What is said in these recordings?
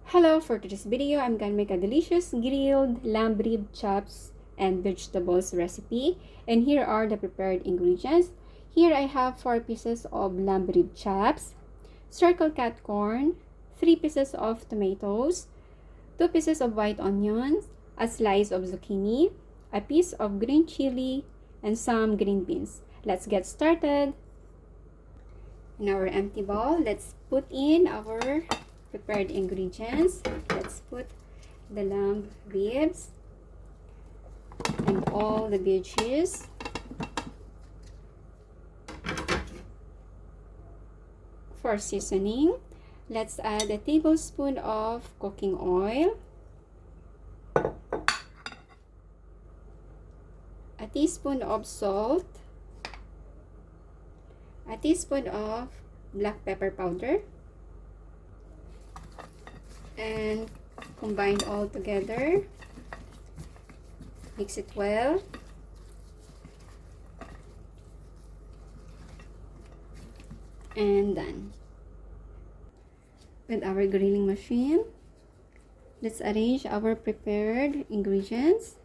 Hello, for today's video, I'm gonna make a delicious grilled lamb rib chops and vegetables recipe. And here are the prepared ingredients. Here I have 4 pieces of lamb rib chops, circle cut corn, 3 pieces of tomatoes, 2 pieces of white onions, a slice of zucchini, a piece of green chili, and some green beans. Let's get started. In our empty bowl, let's put in our prepared ingredients. Let's put the lamb ribs and all the veggies. For seasoning, let's add a tablespoon of cooking oil, a teaspoon of salt, a teaspoon of black pepper powder, and combine all together. Mix it well. And done. With our grilling machine, let's arrange our prepared ingredients.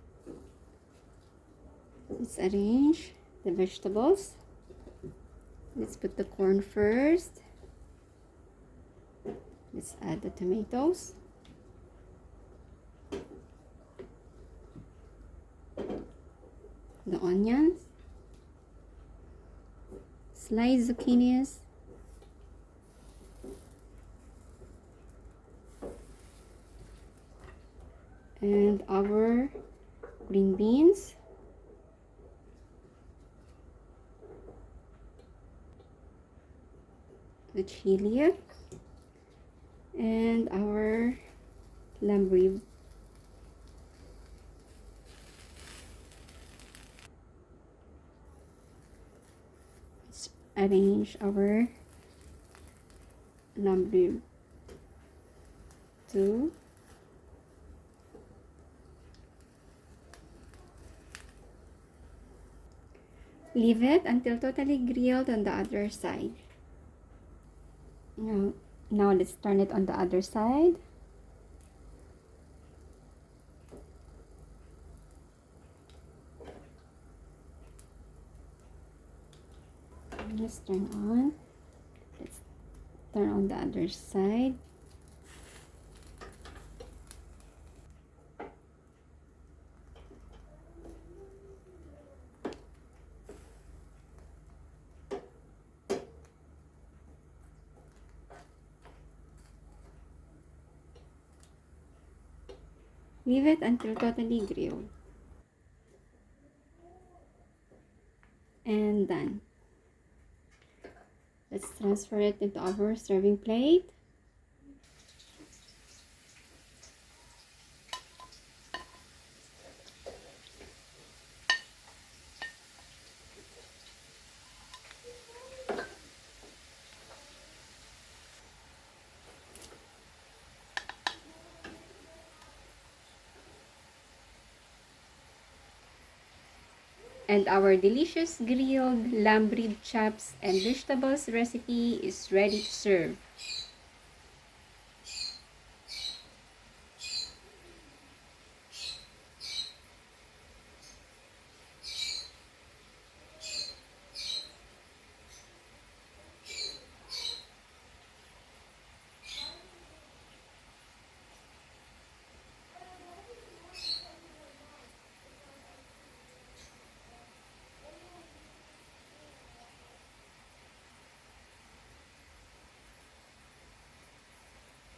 Let's arrange the vegetables. Let's put the corn first. Let's add the tomatoes. The onions. Sliced zucchinis. And our green beans. The chili. And our lamb rib. Let's arrange our lamb rib too. Leave it until totally grilled on the other side. Now let's turn it on the other side. Let's turn on. Let's turn on the other side. Leave it until totally grilled. And done. Let's transfer it into our serving plate. And our delicious grilled lamb rib chops and vegetables recipe is ready to serve.